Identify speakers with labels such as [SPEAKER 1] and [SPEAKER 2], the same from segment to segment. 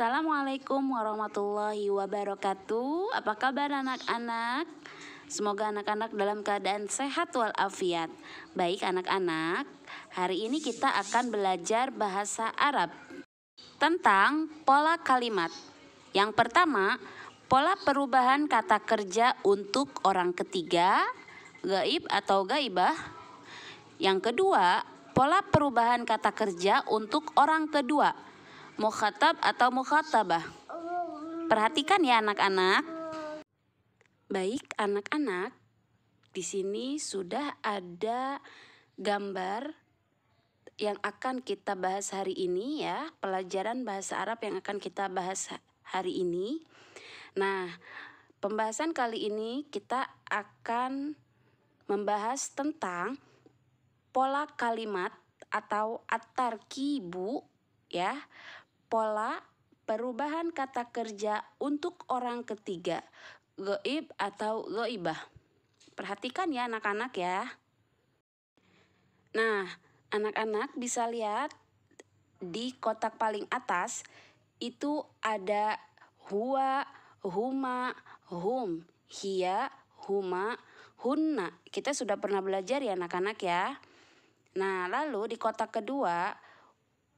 [SPEAKER 1] Assalamualaikum warahmatullahi wabarakatuh. Apa kabar anak-anak? Semoga anak-anak dalam keadaan sehat walafiat. Baik anak-anak, hari ini kita akan belajar bahasa Arab tentang pola kalimat. Yang pertama, pola perubahan kata kerja untuk orang ketiga, gaib atau gaibah. Yang kedua, pola perubahan kata kerja untuk orang kedua, mukhatab atau mukhatabah. Perhatikan ya anak-anak. Baik anak-anak, di sini sudah ada gambar yang akan kita bahas hari ini ya, pelajaran bahasa Arab yang akan kita bahas hari ini. Nah, pembahasan kali ini kita akan membahas tentang pola kalimat atau at-tarkibu ya. Pola perubahan kata kerja untuk orang ketiga, gaib atau gaibah. Perhatikan ya anak-anak ya. Nah, anak-anak bisa lihat di kotak paling atas itu ada huwa, huma, hum, hiya, huma, hunna. Kita sudah pernah belajar ya anak-anak ya. Nah, lalu di kotak kedua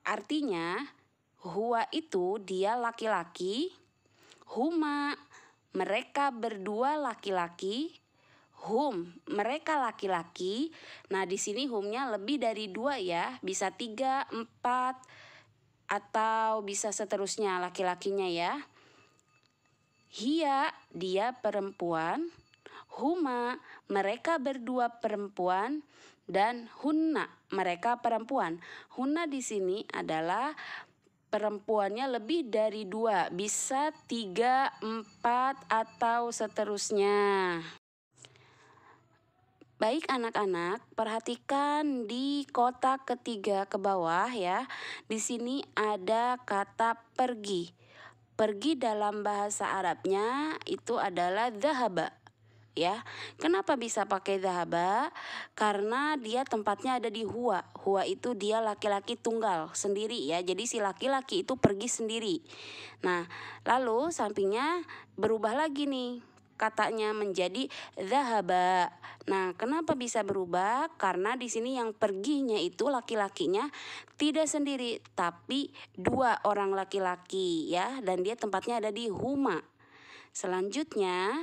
[SPEAKER 1] artinya huwa itu dia laki-laki, huma mereka berdua laki-laki, hum mereka laki-laki. Nah di sini humnya lebih dari 2 ya, bisa 3, 4 atau bisa seterusnya laki-lakinya ya. Hiya dia perempuan, huma mereka berdua perempuan, dan hunna mereka perempuan. Hunna di sini adalah perempuannya lebih dari 2, bisa 3, 4 atau seterusnya. Baik anak-anak, perhatikan di kotak ketiga ke bawah ya. Di sini ada kata pergi. Pergi dalam bahasa Arabnya itu adalah dhahaba. Ya, kenapa bisa pakai dhahaba? Karena dia tempatnya ada di huwa. Huwa itu dia laki-laki tunggal sendiri ya. Jadi si laki-laki itu pergi sendiri. Nah, lalu sampingnya berubah lagi nih. Katanya menjadi dhahaba. Nah, kenapa bisa berubah? Karena di sini yang perginya itu laki-lakinya tidak sendiri, tapi 2 orang laki-laki ya, dan dia tempatnya ada di huma. Selanjutnya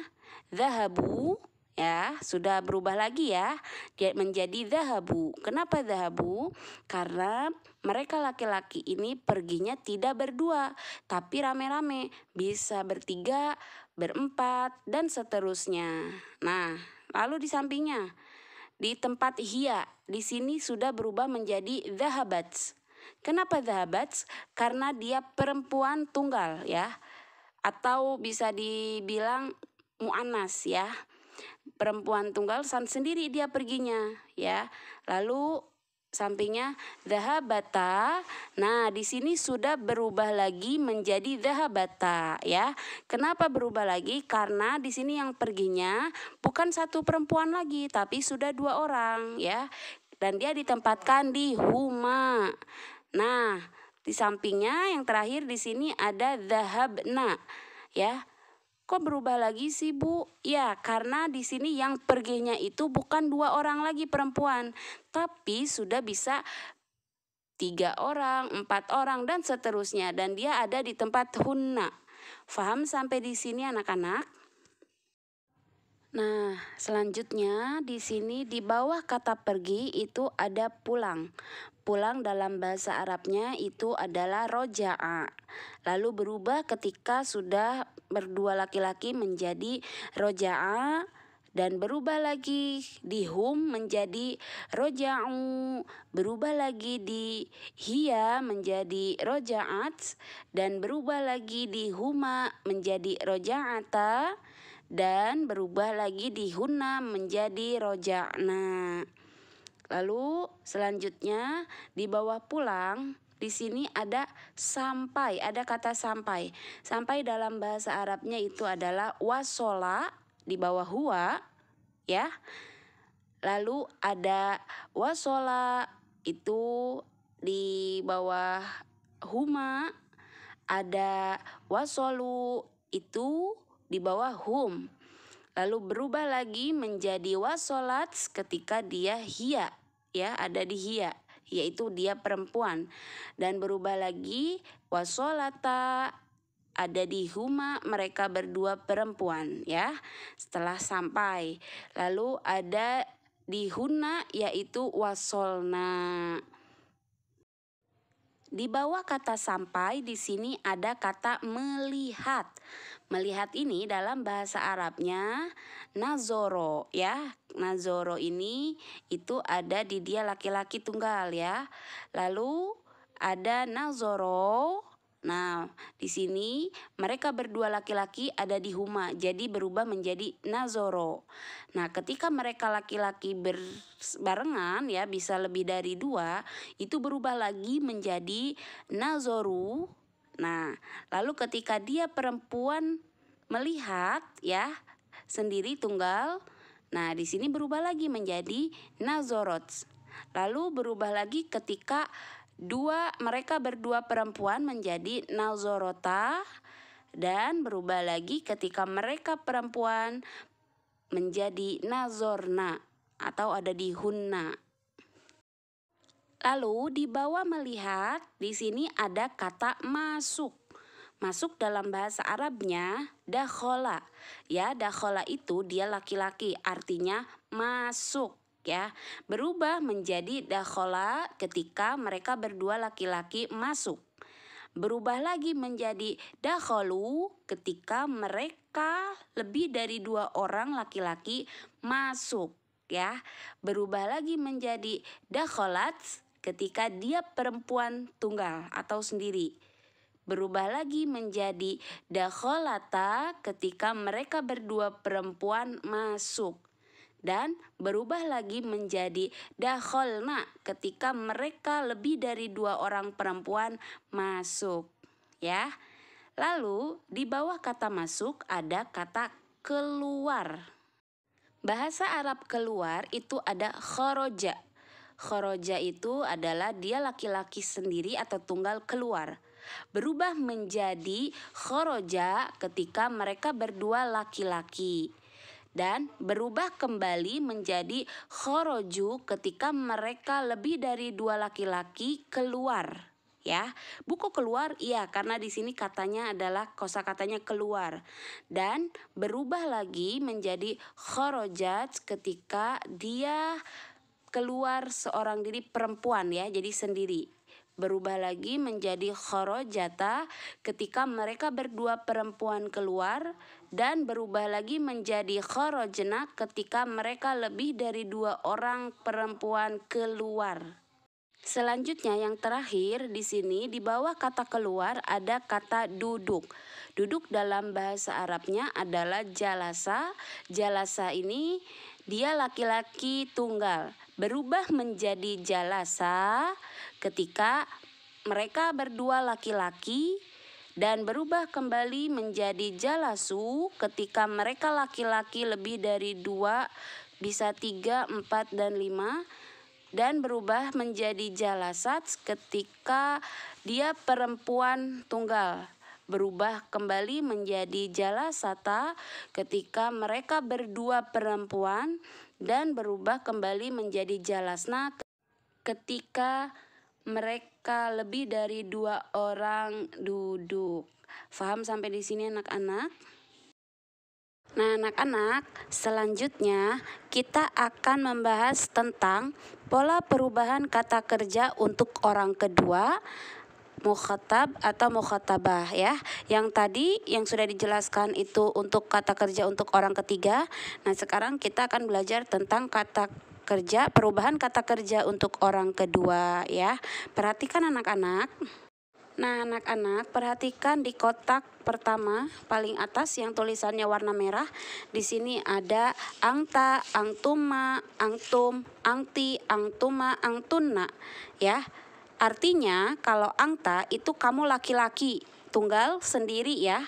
[SPEAKER 1] dhahabu ya, sudah berubah lagi ya, dia menjadi dhahabu. Kenapa dhahabu? Karena mereka laki-laki ini perginya tidak berdua, tapi rame-rame, bisa bertiga, berempat, dan seterusnya. Nah, lalu di sampingnya, di tempat hiya, di sini sudah berubah menjadi dhahabats. Kenapa dhahabats? Karena dia perempuan tunggal ya, atau bisa dibilang mu'annas ya, perempuan tunggal sendiri dia perginya ya. Lalu sampingnya dhahabata. Nah, di sini sudah berubah lagi menjadi dhahabata ya. Kenapa berubah lagi? Karena di sini yang perginya bukan 1 perempuan lagi, tapi sudah 2 orang ya. Dan dia ditempatkan di huma. Nah, di sampingnya yang terakhir di sini ada dhahabna ya. Kok berubah lagi sih Bu? Ya, karena di sini yang perginya itu bukan 2 orang lagi perempuan, tapi sudah bisa 3 orang, 4 orang dan seterusnya, dan dia ada di tempat hunna. Faham sampai di sini anak-anak? Nah, selanjutnya di sini di bawah kata pergi itu ada pulang. Pulang dalam bahasa Arabnya itu adalah roja'a. Lalu berubah ketika sudah berdua laki-laki menjadi roja'a, dan berubah lagi di hum menjadi roja'u, berubah lagi di hiya menjadi roja'at, dan berubah lagi di huma menjadi roja'ata, dan berubah lagi di hunna menjadi roja'na. Lalu selanjutnya di bawah pulang di sini ada sampai, ada kata sampai. Sampai dalam bahasa Arabnya itu adalah wasola di bawah huwa ya. Lalu ada wasola itu di bawah huma. ada wasolu, itu di bawah hum. Lalu berubah lagi menjadi wasolat ketika dia hiya, ya, ada di hiya, yaitu dia perempuan. Dan berubah lagi wasolata, ada di huma, mereka berdua perempuan, ya, setelah sampai. Lalu ada di huna, yaitu wasolna. Di bawah kata sampai di sini ada kata melihat. Melihat ini dalam bahasa Arabnya nazoro, ya. Nazoro ini itu ada di dia laki-laki tunggal, ya. Lalu ada nazoro. Nah, di sini mereka berdua laki-laki ada di huma, jadi berubah menjadi nazoro. Nah, ketika mereka laki-laki berbarengan, ya, bisa lebih dari dua, itu berubah lagi menjadi nazoru. Nah, lalu ketika dia perempuan melihat, ya, sendiri tunggal, nah di sini berubah lagi menjadi nazorot. Lalu berubah lagi ketika mereka berdua perempuan menjadi nazorota, dan berubah lagi ketika mereka perempuan menjadi nazorna atau ada di hunna. Lalu di bawah melihat di sini ada kata masuk. Masuk dalam bahasa Arabnya dakhola. Ya, dakhola itu dia laki-laki, artinya masuk, ya. Berubah menjadi dakhola ketika mereka berdua laki-laki masuk. Berubah lagi menjadi dakholu ketika mereka lebih dari dua orang laki-laki masuk, ya. Berubah lagi menjadi dakholat ketika dia perempuan tunggal atau sendiri. Berubah lagi menjadi dakholata ketika mereka berdua perempuan masuk. Dan berubah lagi menjadi dakholna ketika mereka lebih dari dua orang perempuan masuk, ya. Lalu di bawah kata masuk ada kata keluar. Bahasa Arab keluar itu ada khoroja. Khoroja itu adalah dia laki-laki sendiri atau tunggal keluar. Berubah menjadi khoroja ketika mereka berdua laki-laki. Dan berubah kembali menjadi khoroju ketika mereka lebih dari dua laki-laki keluar, ya. Buku keluar, iya, karena di sini katanya adalah kosakatanya keluar. Dan berubah lagi menjadi khorojat ketika dia keluar seorang diri perempuan, ya, jadi sendiri. Berubah lagi menjadi khorojata ketika mereka berdua perempuan keluar, dan berubah lagi menjadi khorojna ketika mereka lebih dari dua orang perempuan keluar. Selanjutnya yang terakhir di sini di bawah kata keluar ada kata duduk. Duduk dalam bahasa Arabnya adalah jalasa. Jalasa ini dia laki-laki tunggal. Berubah menjadi jalasa ketika mereka berdua laki-laki, dan berubah kembali menjadi jalasu ketika mereka laki-laki lebih dari dua, bisa 3, 4, dan 5. Dan berubah menjadi jalasat ketika dia perempuan tunggal. Berubah kembali menjadi jalasata ketika mereka berdua perempuan, dan berubah kembali menjadi jalasna ketika mereka lebih dari dua orang duduk. Faham sampai di sini anak-anak? Nah, anak-anak, selanjutnya kita akan membahas tentang pola perubahan kata kerja untuk orang kedua, mukhatab atau mukhatabah, ya. Yang tadi yang sudah dijelaskan itu untuk kata kerja untuk orang ketiga. Nah, sekarang kita akan belajar tentang kata kerja, perubahan kata kerja untuk orang kedua, ya. Perhatikan anak-anak. Nah, anak-anak, perhatikan di kotak pertama paling atas yang tulisannya warna merah. Di sini ada angta, angtuma, angtum, angti, angtuma, angtunna, ya. Artinya kalau angta itu kamu laki-laki tunggal sendiri, ya.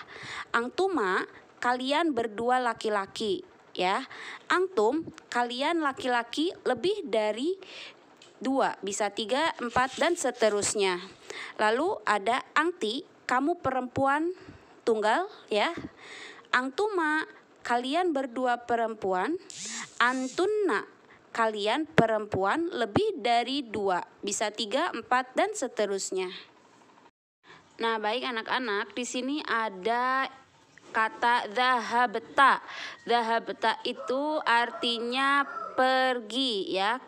[SPEAKER 1] Angtuma kalian berdua laki-laki, ya. Angtum kalian laki-laki lebih dari dua, bisa 3, 4, dan seterusnya. Lalu ada angti, kamu perempuan tunggal ya. Antuma, kalian berdua perempuan. Antunna, kalian perempuan lebih dari 2, bisa 3, 4 dan seterusnya. Nah, baik anak-anak, di sini ada kata dhahabta. Dhahabta itu artinya pergi ya.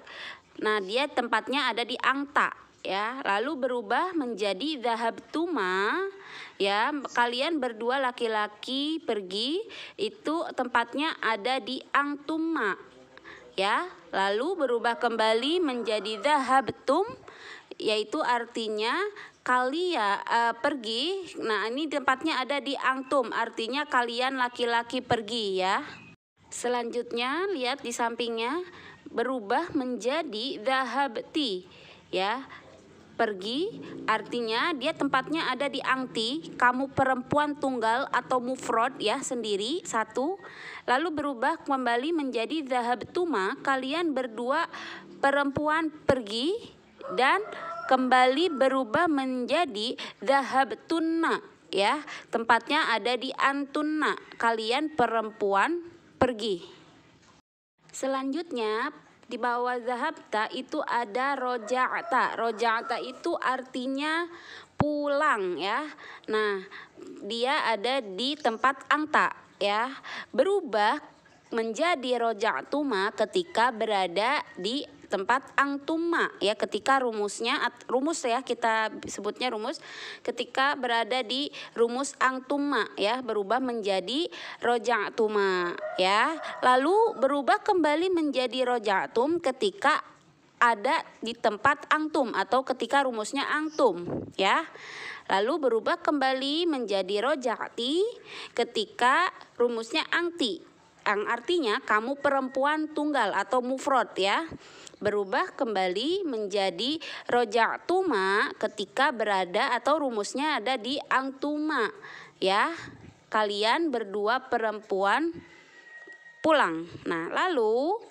[SPEAKER 1] Nah, dia tempatnya ada di angta ya. Lalu berubah menjadi dhahabtuma ya. Kalian berdua laki-laki pergi, itu tempatnya ada di angtuma ya. Lalu berubah kembali menjadi dhahabtum, yaitu artinya kalian pergi. Nah, ini tempatnya ada di angtum, artinya kalian laki-laki pergi ya. Selanjutnya lihat di sampingnya berubah menjadi dhahabti ya. Pergi artinya dia tempatnya ada di angti, kamu perempuan tunggal atau mufrad ya, sendiri satu. Lalu berubah kembali menjadi dhahabtuma, kalian berdua perempuan pergi, dan kembali berubah menjadi dhahabtunna ya. Tempatnya ada di antunna, kalian perempuan pergi. Selanjutnya di bawah dhahabta itu ada roja'ta. Roja'ta itu artinya pulang ya. Nah, dia ada di tempat angta ya. Berubah menjadi roja'tuma ketika berada di tempat angtuma ya, ketika rumus ya, kita sebutnya rumus, ketika berada di rumus angtuma ya, berubah menjadi roja'tuma ya. Lalu berubah kembali menjadi roja'tum ketika ada di tempat angtum atau ketika rumusnya angtum ya. Lalu berubah kembali menjadi roja'ti ketika rumusnya angti, yang artinya kamu perempuan tunggal atau mufrad ya. Berubah kembali menjadi roja'tuma ketika berada atau rumusnya ada di angtuma ya. Kalian berdua perempuan pulang. Nah, lalu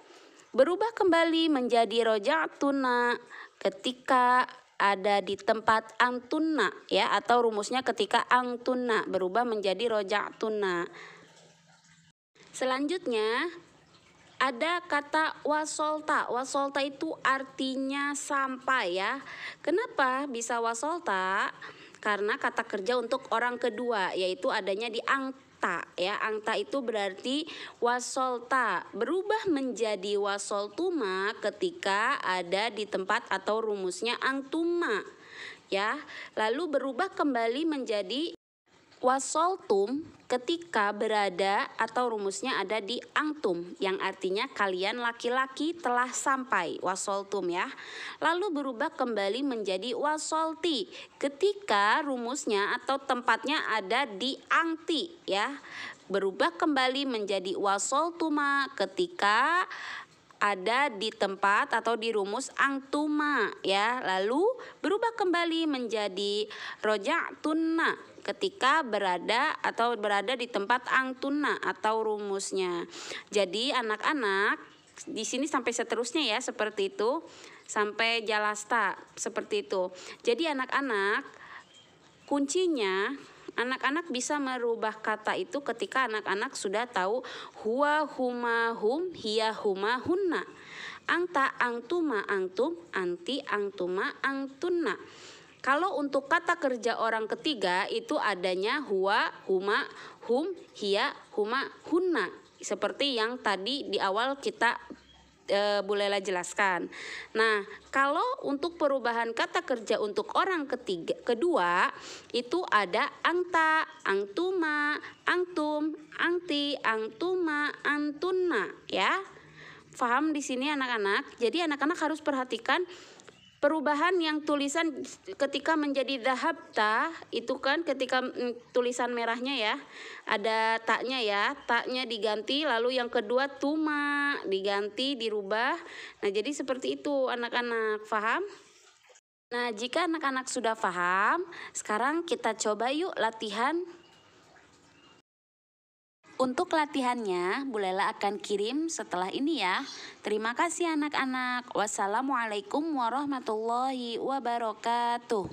[SPEAKER 1] berubah kembali menjadi roja'tuna ketika ada di tempat antunna ya, atau rumusnya ketika angtunna berubah menjadi roja'tuna. Selanjutnya ada kata wasolta. Wasolta itu artinya sampai ya. Kenapa bisa wasolta? Karena kata kerja untuk orang kedua, yaitu adanya di angta ya. Angta itu berarti wasolta. Berubah menjadi wasoltuma ketika ada di tempat atau rumusnya angtuma ya. Lalu berubah kembali menjadi wasoltum ketika berada atau rumusnya ada di angtum, yang artinya kalian laki-laki telah sampai, wasoltum ya. Lalu berubah kembali menjadi wasolti ketika rumusnya atau tempatnya ada di angti ya. Berubah kembali menjadi wasoltuma ketika ada di tempat atau di rumus angtuma ya. Lalu berubah kembali menjadi roja'tunna ketika berada di tempat angtunna atau rumusnya. Jadi anak-anak di sini sampai seterusnya ya, seperti itu sampai jalasta seperti itu. Jadi anak-anak, kuncinya anak-anak bisa merubah kata itu ketika anak-anak sudah tahu huwa, huma, hum, hiya, huma, hunna, angta, angtuma, angtum, anti, angtuma, angtunna. Kalau untuk kata kerja orang ketiga itu adanya huwa, huma, hum, hiya, huma, hunna. Seperti yang tadi di awal kita Bu Lela jelaskan. Nah, kalau untuk perubahan kata kerja untuk orang kedua itu ada angta, angtuma, angtum, angti, angtuma, antunna ya. Paham di sini anak-anak? Jadi anak-anak harus perhatikan perubahan yang tulisan ketika menjadi dhahabta itu kan, ketika tulisan merahnya ya ada taknya ya, taknya diganti, lalu yang kedua tuma diganti, dirubah. Nah, jadi seperti itu anak-anak, paham? Nah, jika anak-anak sudah paham, sekarang kita coba yuk latihan. Untuk latihannya, Bu Lela akan kirim setelah ini ya. Terima kasih anak-anak. Wassalamualaikum warahmatullahi wabarakatuh.